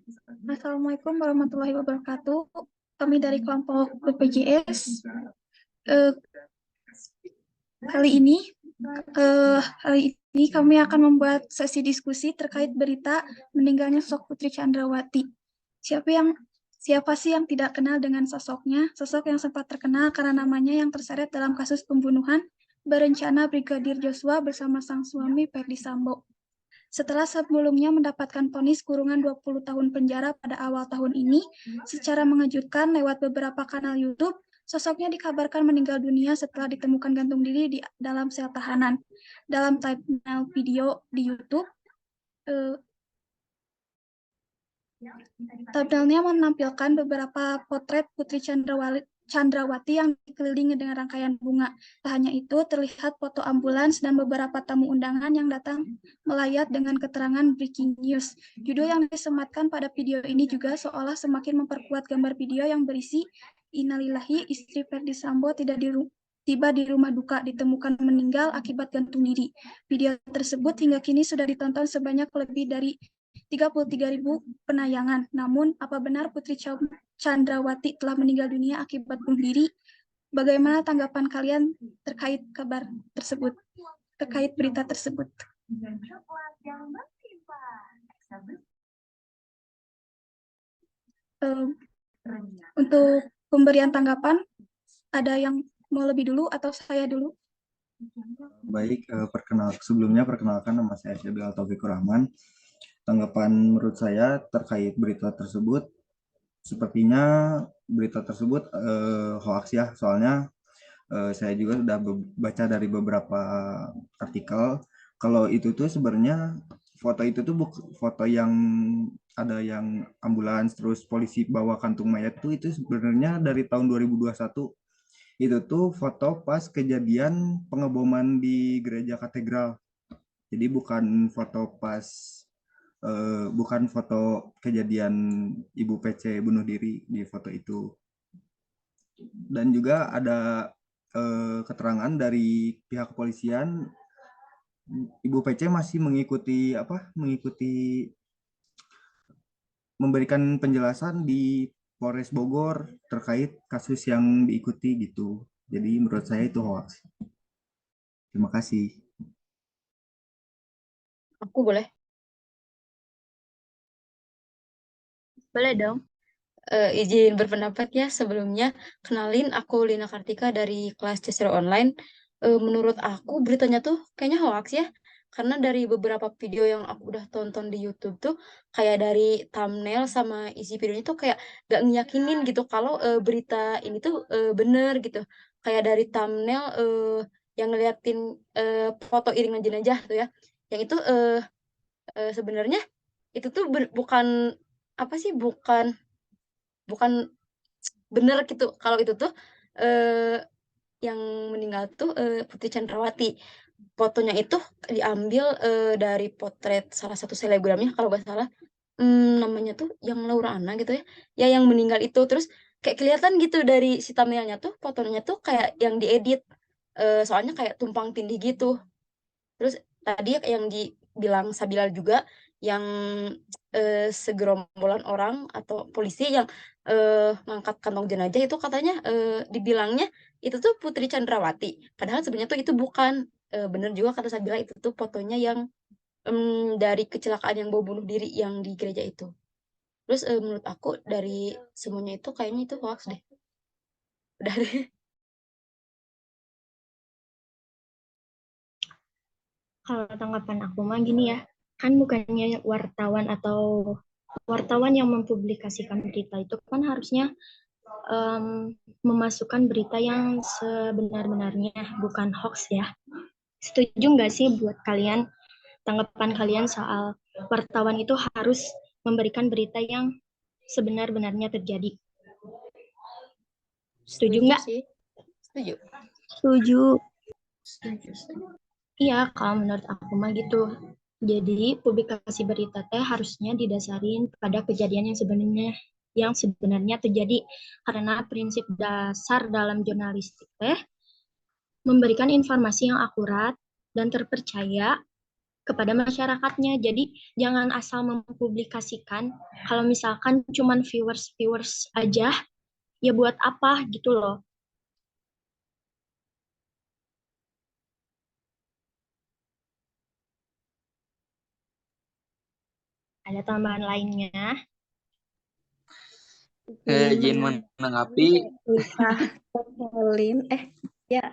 Assalamualaikum warahmatullahi wabarakatuh. Kami dari kelompok BPJS. Eh, kali ini, kami akan membuat sesi diskusi terkait berita meninggalnya sosok Putri Chandrawati. Siapa sih yang tidak kenal dengan sosoknya? Sosok yang sempat terkenal karena namanya yang terseret dalam kasus pembunuhan berencana Brigadir Joshua bersama sang suami Ferdy Sambo. Setelah sebelumnya mendapatkan vonis kurungan 20 tahun penjara pada awal tahun ini, secara mengejutkan lewat beberapa kanal YouTube, sosoknya dikabarkan meninggal dunia setelah ditemukan gantung diri di dalam sel tahanan. Dalam thumbnail video di YouTube, eh, tabelnya menampilkan beberapa potret Putri Chandrawati yang dikelilingi dengan rangkaian bunga. Tak hanya itu, terlihat foto ambulans dan beberapa tamu undangan yang datang melayat dengan keterangan breaking news. Judul yang disematkan pada video ini juga seolah semakin memperkuat gambar video yang berisi Innalillahi, istri Ferdy Sambo tiba di rumah duka ditemukan meninggal akibat gantung diri. Video tersebut hingga kini sudah ditonton sebanyak lebih dari 33.000 penayangan. Namun, apa benar Putri Chandrawati telah meninggal dunia akibat bunuh diri? Bagaimana tanggapan kalian terkait kabar tersebut, terkait berita tersebut? Untuk pemberian tanggapan, ada yang mau lebih dulu atau saya dulu? Baik, sebelumnya perkenalkan nama saya Syabil Taufikur Rahman. Tanggapan menurut saya terkait berita tersebut, sepertinya berita tersebut hoax ya, soalnya saya juga sudah baca dari beberapa artikel kalau itu tuh sebenarnya foto itu tuh foto yang ada yang ambulans terus polisi bawa kantung mayat tuh itu sebenarnya dari tahun 2021. Itu tuh foto pas kejadian pengeboman di gereja katedral. Jadi bukan foto kejadian Ibu PC bunuh diri di foto itu. Dan juga ada keterangan dari pihak kepolisian, Ibu PC masih mengikuti memberikan penjelasan di Polres Bogor terkait kasus yang diikuti gitu. Jadi menurut saya itu hoax. Terima kasih. Aku boleh? Boleh dong. Izin berpendapat ya sebelumnya. Kenalin, aku Lina Kartika dari kelas Cesar Online. Menurut aku beritanya tuh kayaknya hoax ya. Karena dari beberapa video yang aku udah tonton di YouTube tuh, kayak dari thumbnail sama isi videonya tuh kayak gak ngeyakinin gitu kalau berita ini tuh bener gitu. Kayak dari thumbnail yang ngeliatin foto iringan jenazah tuh ya. Yang itu sebenarnya itu tuh bukan apa sih, bukan bukan bener gitu kalau itu tuh eh, yang meninggal tuh Putri Chandrawati. Fotonya itu diambil dari potret salah satu selebgramnya kalau nggak salah. Namanya tuh yang Laura Anna gitu ya, ya yang meninggal itu. Terus kayak kelihatan gitu dari si thumbnailnya tuh, fotonya tuh kayak yang diedit. Soalnya kayak tumpang tindih gitu. Terus tadi yang dibilang Sabilal juga, yang segerombolan orang atau polisi yang ngangkat kantong jenazah itu katanya dibilangnya itu tuh Putri Chandrawati. Padahal sebenarnya tuh itu bukan. Bener juga kata Sabila, itu tuh fotonya yang dari kecelakaan yang bom bunuh diri yang di gereja itu. Terus menurut aku dari semuanya itu kayaknya itu hoax deh. Udah deh. Kalau tanggapan aku mah gini ya, kan bukannya wartawan yang mempublikasikan berita itu kan harusnya memasukkan berita yang sebenar-benarnya, bukan hoax ya. Setuju nggak sih buat kalian, tanggapan kalian soal wartawan itu harus memberikan berita yang sebenar-benarnya terjadi? Setuju nggak? Sih. Setuju. Setuju. Setuju. Iya, kalau menurut aku mah gitu. Jadi publikasi berita teh harusnya didasarin pada kejadian yang sebenarnya terjadi, karena prinsip dasar dalam jurnalistik teh memberikan informasi yang akurat dan terpercaya kepada masyarakatnya. Jadi jangan asal mempublikasikan. Kalau misalkan cuman viewers aja, ya buat apa gitu loh. Ada tambahan lainnya? Izin menanggapi. Lisa Helin, ya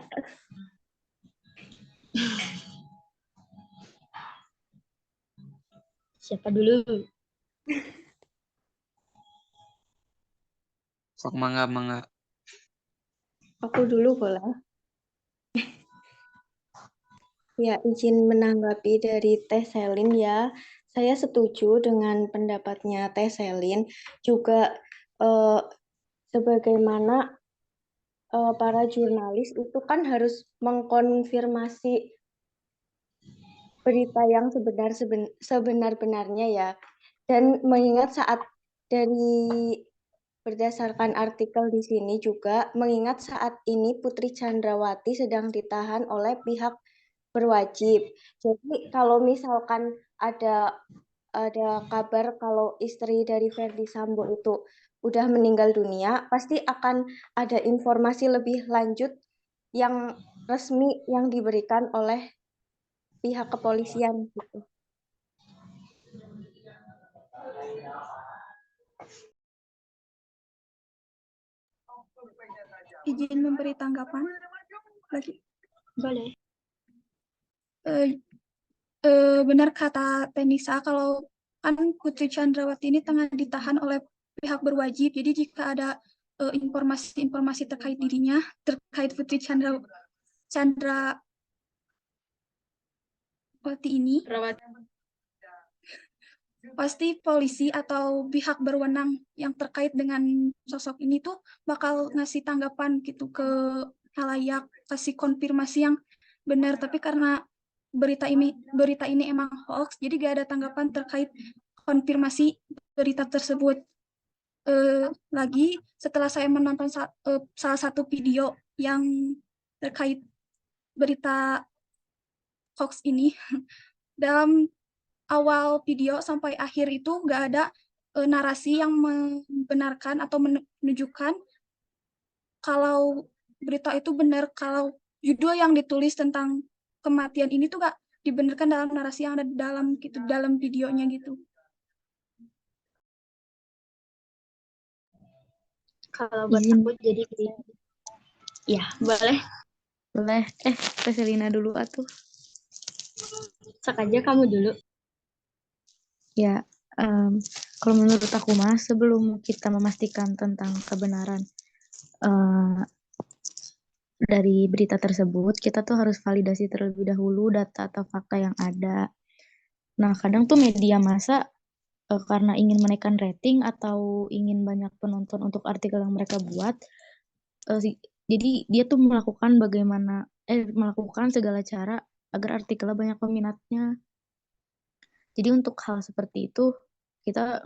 Siapa dulu? Sok mangga. aku dulu boleh. Ya, izin menanggapi dari Teh Selin ya. Saya setuju dengan pendapatnya Teh Selin. Juga sebagaimana para jurnalis itu kan harus mengkonfirmasi berita yang sebenar-benarnya ya. Dan mengingat saat dari berdasarkan artikel di sini juga mengingat saat ini Putri Chandrawati sedang ditahan oleh pihak berwajib. Jadi kalau misalkan ada kabar kalau istri dari Verdi Sambo itu udah meninggal dunia, pasti akan ada informasi lebih lanjut yang resmi yang diberikan oleh pihak kepolisian gitu. Izin memberi tanggapan lagi. Boleh. Benar kata Tenisa kalau kan Putri Chandrawati ini tengah ditahan oleh pihak berwajib. Jadi jika ada informasi-informasi terkait dirinya, terkait Putri Chandrawati ini, pasti polisi atau pihak berwenang yang terkait dengan sosok ini tuh bakal ngasih tanggapan gitu ke halayak, kasih konfirmasi yang benar. Tapi karena berita ini emang hoax, jadi gak ada tanggapan terkait konfirmasi berita tersebut. Lagi setelah saya menonton salah satu video yang terkait berita hoax ini, dalam awal video sampai akhir itu nggak ada narasi yang membenarkan atau menunjukkan kalau berita itu benar, kalau judul yang ditulis tentang kematian ini tuh nggak dibenarkan dalam narasi yang ada dalam videonya gitu. Kalau buat aku jadi ya boleh. Boleh. Teh Selina dulu atuh. Sok aja kamu dulu. Ya, kalau menurut aku mah sebelum kita memastikan tentang kebenaran dari berita tersebut, kita tuh harus validasi terlebih dahulu data atau fakta yang ada. Nah, kadang tuh media massa karena ingin menaikkan rating atau ingin banyak penonton untuk artikel yang mereka buat, jadi dia tuh melakukan segala cara agar artikelnya banyak peminatnya. Jadi untuk hal seperti itu kita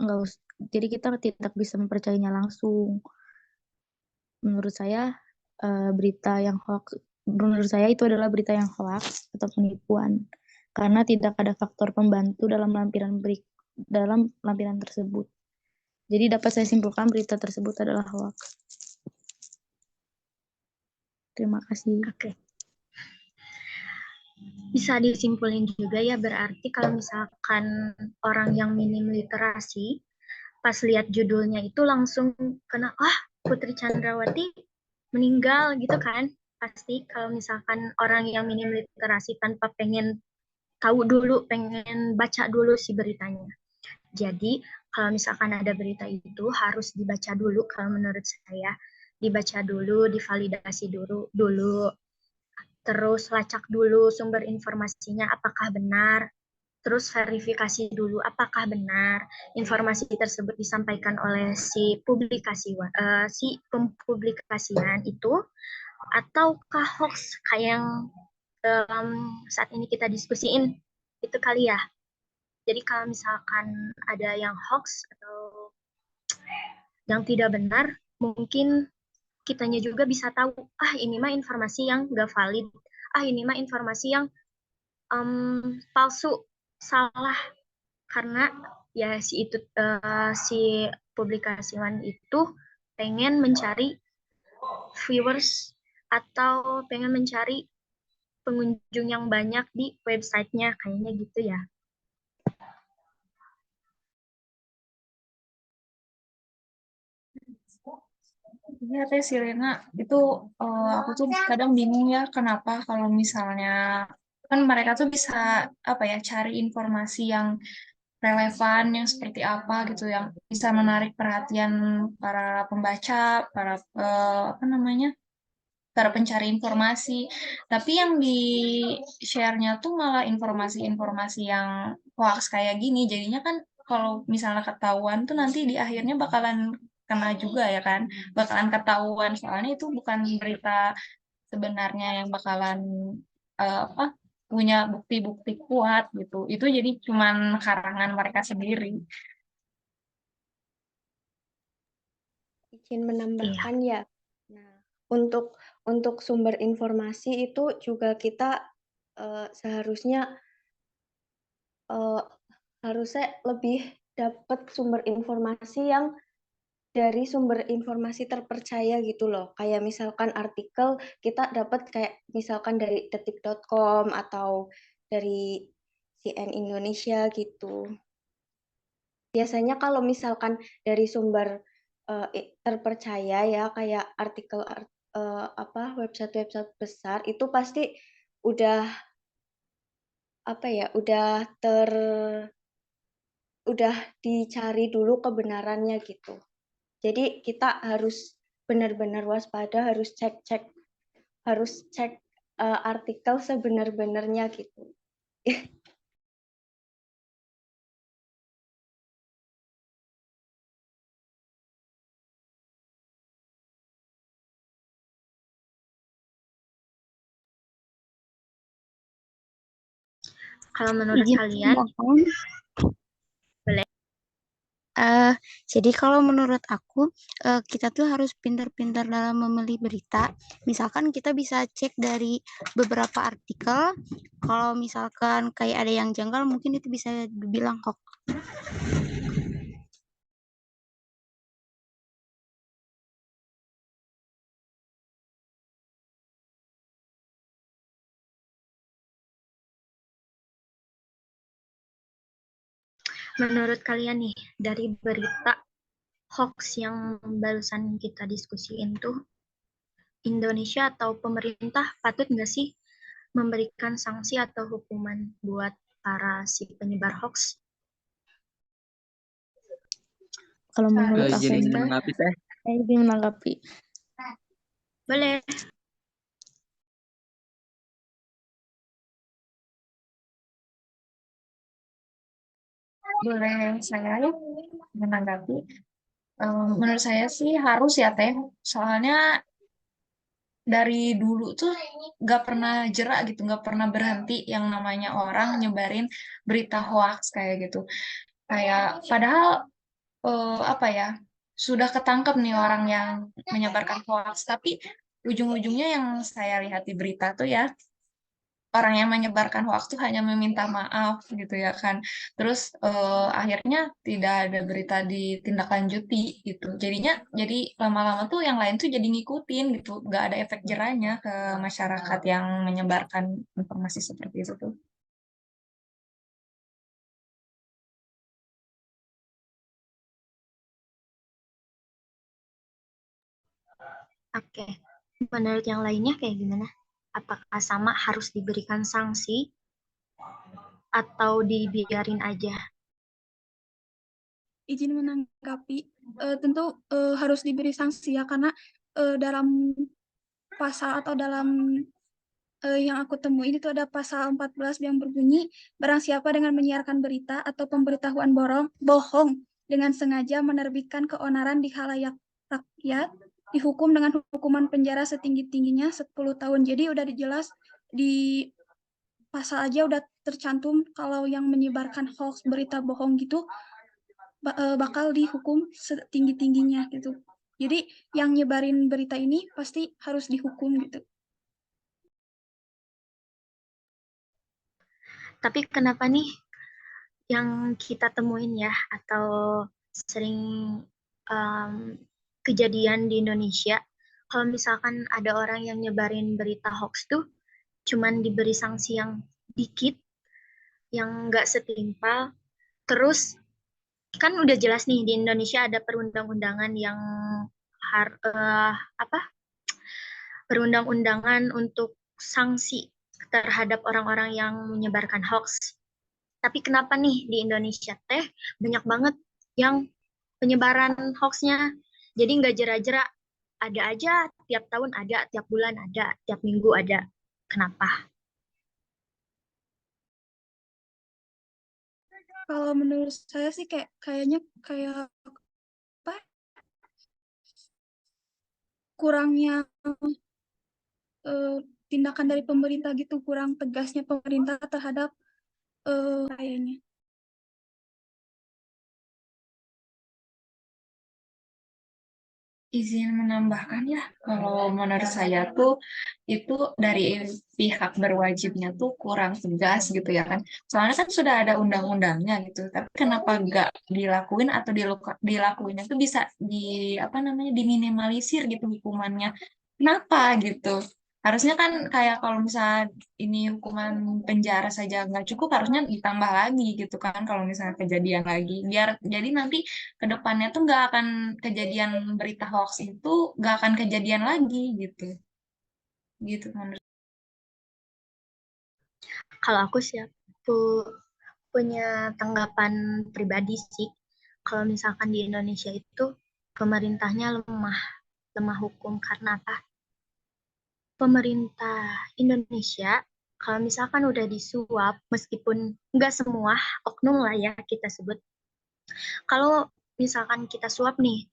tidak bisa mempercayainya langsung. Menurut saya itu adalah berita yang hoax atau penipuan karena tidak ada faktor pembantu dalam lampiran tersebut. Jadi dapat saya simpulkan berita tersebut adalah hoax. Terima kasih. Oke. Bisa disimpulin juga ya, berarti kalau misalkan orang yang minim literasi pas lihat judulnya itu langsung kena Putri Chandrawati meninggal gitu kan. Pasti kalau misalkan orang yang minim literasi tanpa pengen tahu dulu, pengen baca dulu si beritanya. Jadi kalau misalkan ada berita itu harus dibaca dulu, kalau menurut saya dibaca dulu, divalidasi dulu, terus lacak dulu sumber informasinya apakah benar, terus verifikasi dulu apakah benar informasi tersebut disampaikan oleh si pempublikasian itu ataukah hoax kayak yang saat ini kita diskusiin itu kali ya. Jadi kalau misalkan ada yang hoax atau yang tidak benar, mungkin kitanya juga bisa tahu, ini mah informasi yang nggak valid, ini mah informasi yang palsu. salah karena ya si publikasiwan itu pengen mencari viewers atau pengen mencari pengunjung yang banyak di websitenya, kayaknya gitu ya. Iya teh Sirena itu aku tuh kadang bingung ya kenapa kalau misalnya kan mereka tuh bisa apa ya cari informasi yang relevan yang seperti apa gitu yang bisa menarik perhatian para pembaca, para apa namanya para pencari informasi. Tapi yang di share-nya tuh malah informasi-informasi yang hoax kayak gini. Jadinya kan kalau misalnya ketahuan tuh nanti di akhirnya bakalan kena juga ya kan. Bakalan ketahuan soalnya itu bukan berita sebenarnya yang bakalan apa punya bukti-bukti kuat gitu. Itu jadi cuman karangan mereka sendiri. Izin Iya. menambahkan ya. Nah, untuk sumber informasi itu juga kita seharusnya harusnya lebih dapat sumber informasi yang dari sumber informasi terpercaya gitu loh. Kayak misalkan artikel kita dapat kayak misalkan dari detik.com atau dari CN Indonesia gitu. Biasanya kalau misalkan dari sumber terpercaya ya kayak artikel apa website-website besar itu pasti udah apa ya udah dicari dulu kebenarannya gitu. Jadi kita harus benar-benar waspada, harus cek artikel sebenar-benarnya gitu. Kalau menurut Izin kalian, tambahkan. boleh. Jadi kalau menurut aku kita tuh harus pintar-pintar dalam memilih berita. Misalkan kita bisa cek dari beberapa artikel. Kalau misalkan kayak ada yang janggal, mungkin itu bisa dibilang hoax. Menurut kalian nih, dari berita hoax yang barusan kita diskusiin tuh, Indonesia atau pemerintah patut nggak sih memberikan sanksi atau hukuman buat para si penyebar hoax? Kalau menurut aku, Izin menanggapi teh. saya ingin menanggapi. Boleh. Boleh saya menanggapi. Menurut saya sih harus ya Teh. Soalnya dari dulu tuh gak pernah jerak gitu, gak pernah berhenti yang namanya orang nyebarin berita hoax kayak gitu. Kayak padahal apa ya sudah ketangkep nih orang yang menyebarkan hoax, tapi ujung-ujungnya yang saya lihat di berita tuh ya orang yang menyebarkan hoax tuh hanya meminta maaf gitu ya kan. Terus akhirnya tidak ada berita ditindaklanjuti gitu. Jadinya jadi lama-lama tuh yang lain tuh jadi ngikutin gitu. Gak ada efek jerahnya ke masyarakat yang menyebarkan informasi seperti itu tuh. Oke. Menurut yang lainnya kayak gimana? Apakah sama harus diberikan sanksi atau dibiarin aja? Izin menanggapi, tentu harus diberi sanksi ya karena dalam pasal atau dalam yang aku temuin itu ada pasal 14 yang berbunyi barang siapa dengan menyiarkan berita atau pemberitahuan bohong dengan sengaja menerbitkan keonaran di khalayak rakyat dihukum dengan hukuman penjara setinggi-tingginya 10 tahun. Jadi udah jelas di pasal aja udah tercantum kalau yang menyebarkan hoax berita bohong gitu bakal dihukum setinggi-tingginya gitu. Jadi yang nyebarin berita ini pasti harus dihukum gitu. Tapi kenapa nih yang kita temuin ya, atau sering kejadian di Indonesia, kalau misalkan ada orang yang nyebarin berita hoax tuh cuman diberi sanksi yang dikit, yang nggak setimpal. Terus kan udah jelas nih di Indonesia ada perundang-undangan yang apa? Perundang-undangan untuk sanksi terhadap orang-orang yang menyebarkan hoax. Tapi kenapa nih di Indonesia teh banyak banget yang penyebaran hoaxnya? Jadi nggak jera-jera, ada aja, tiap tahun ada, tiap bulan ada, tiap minggu ada. Kenapa? Kalau menurut saya sih kayaknya kayak apa? Kurangnya tindakan dari pemerintah gitu, kurang tegasnya pemerintah terhadap kayaknya. Izin menambahkan ya, kalau menurut saya tuh itu dari pihak berwajibnya tuh kurang tegas gitu ya kan. Soalnya kan sudah ada undang-undangnya gitu, tapi kenapa nggak dilakuin atau dilakuinnya tuh bisa di apa namanya diminimalisir gitu hukumannya. Kenapa gitu? Harusnya kan kayak kalau misalnya ini hukuman penjara saja nggak cukup, harusnya ditambah lagi gitu kan kalau misalnya kejadian lagi. Biar jadi nanti ke depannya tuh nggak akan kejadian berita hoax itu nggak akan kejadian lagi gitu gitu menurut. Kalau aku sih punya tanggapan pribadi sih. Kalau misalkan di Indonesia itu pemerintahnya lemah hukum. Karena apa? Pemerintah Indonesia kalau misalkan udah disuap, meskipun nggak semua oknum lah ya kita sebut, kalau misalkan kita suap nih,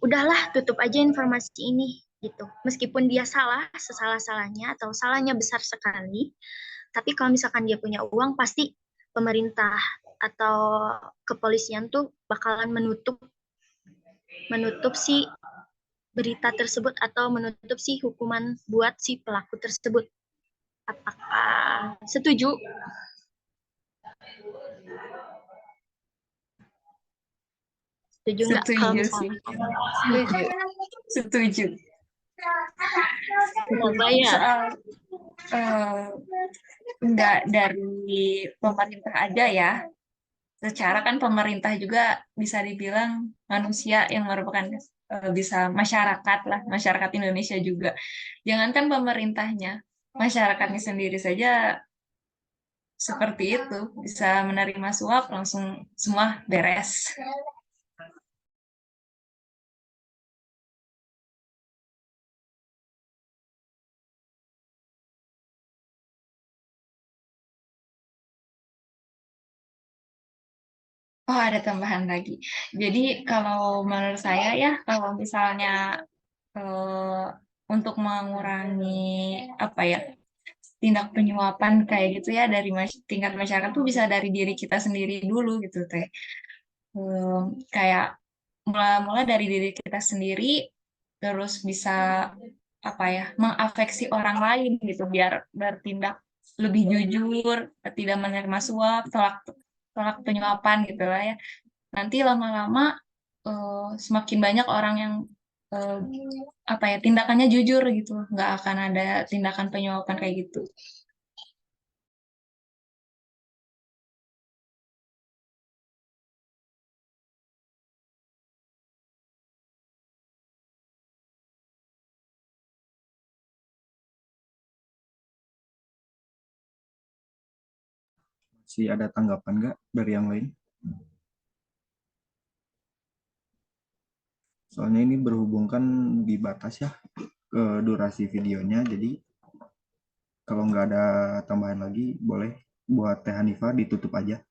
udahlah tutup aja informasi ini gitu. Meskipun dia salah, sesalah-salahnya atau salahnya besar sekali, tapi kalau misalkan dia punya uang, pasti pemerintah atau kepolisian tuh bakalan menutup si berita tersebut atau menutup si hukuman buat si pelaku tersebut. Apakah setuju? Setuju nggak kalau Setuju sih, misalkan setuju kenapa ya? soal nggak dari pemerintah aja ya, secara kan pemerintah juga bisa dibilang manusia yang merupakan bisa masyarakat lah, masyarakat Indonesia juga. Jangankan pemerintahnya, masyarakatnya sendiri saja seperti itu, bisa menerima suap langsung semua beres. Oh, ada tambahan lagi. Jadi kalau menurut saya ya, kalau misalnya eh, untuk mengurangi apa ya tindak penyuapan kayak gitu ya dari tingkat masyarakat tuh bisa dari diri kita sendiri dulu gitu teh. Kayak mulai dari diri kita sendiri, terus bisa apa ya mengafeksi orang lain gitu biar bertindak lebih jujur, tidak menerima suap, tolak tolak penyuapan gitu lah ya. Nanti lama-lama semakin banyak orang yang eh, apa ya tindakannya jujur gitu, nggak akan ada tindakan penyuapan kayak gitu. Masih ada tanggapan nggak dari yang lain? Soalnya ini berhubung kan dibatas ya durasi videonya, jadi kalau nggak ada tambahan lagi, boleh buat Teh Hanifah ditutup aja.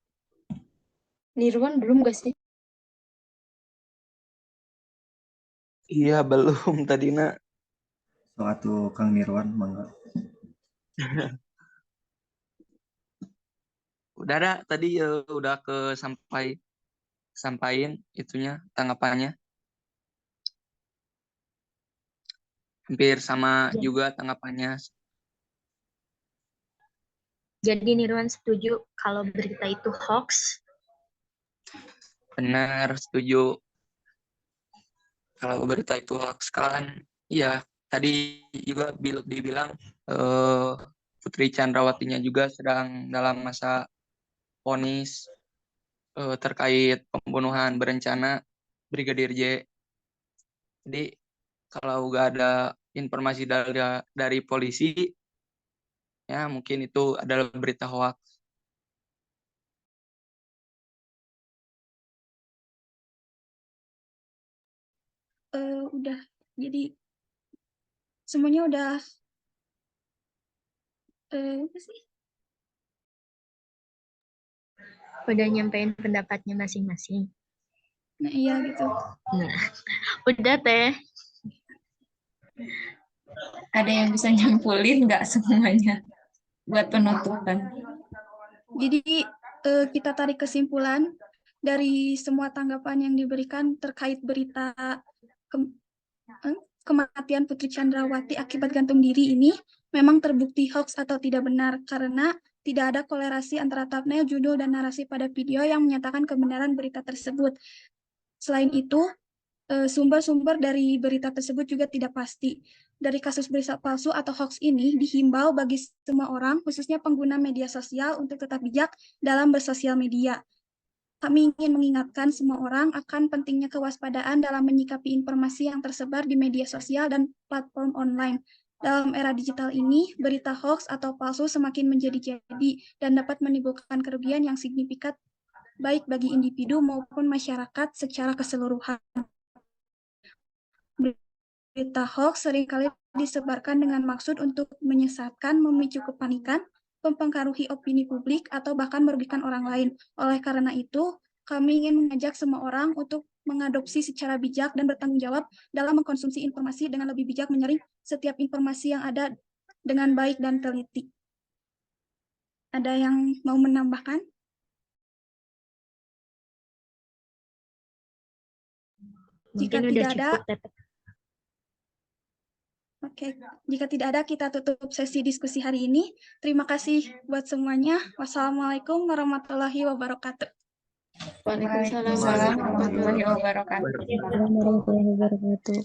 Nirwan belum gak sih? Iya belum tadi nak. Suatu Kang Nirwan, mangga. Udah ada tadi udah sampaiin itunya tanggapannya. Hampir sama juga tanggapannya. Jadi Nirwan setuju kalau berita itu hoax? Benar, setuju. Kalau berita itu hoax kan, iya. Tadi juga dibilang Putri Chandrawatinya juga sedang dalam masa vonis terkait pembunuhan berencana Brigadir J. Jadi kalau nggak ada informasi dari polisi, ya mungkin itu adalah berita hoax. Udah, jadi semuanya udah apa sih? Udah nyampein pendapatnya masing-masing. Nah iya gitu. Nah, udah Teh. Ada yang bisa nyampulin nggak semuanya buat penutupan? Jadi kita tarik kesimpulan dari semua tanggapan yang diberikan terkait berita kematian Putri Chandrawati akibat gantung diri ini memang terbukti hoax atau tidak benar karena tidak ada kolerasi antara thumbnail, judul, dan narasi pada video yang menyatakan kebenaran berita tersebut. Selain itu, sumber-sumber dari berita tersebut juga tidak pasti. Dari kasus berita palsu atau hoax ini dihimbau bagi semua orang, khususnya pengguna media sosial, untuk tetap bijak dalam bersosial media. Kami ingin mengingatkan semua orang akan pentingnya kewaspadaan dalam menyikapi informasi yang tersebar di media sosial dan platform online. Dalam era digital ini, berita hoax atau palsu semakin menjadi-jadi dan dapat menimbulkan kerugian yang signifikan baik bagi individu maupun masyarakat secara keseluruhan. Berita hoax seringkali disebarkan dengan maksud untuk menyesatkan, memicu kepanikan, mempengaruhi opini publik, atau bahkan merugikan orang lain. Oleh karena itu, kami ingin mengajak semua orang untuk mengadopsi secara bijak dan bertanggung jawab dalam mengkonsumsi informasi dengan lebih bijak, menyaring setiap informasi yang ada dengan baik dan teliti. Ada yang mau menambahkan? Jika Mungkin udah tidak ada, cukup Teh. Oke, jika tidak ada, kita tutup sesi diskusi hari ini. Terima kasih buat semuanya. Wassalamualaikum warahmatullahi wabarakatuh. Waalaikumsalam Waalaikumsalam warahmatullahi warahmatullahi wabarakatuh. Warahmatullahi wabarakatuh.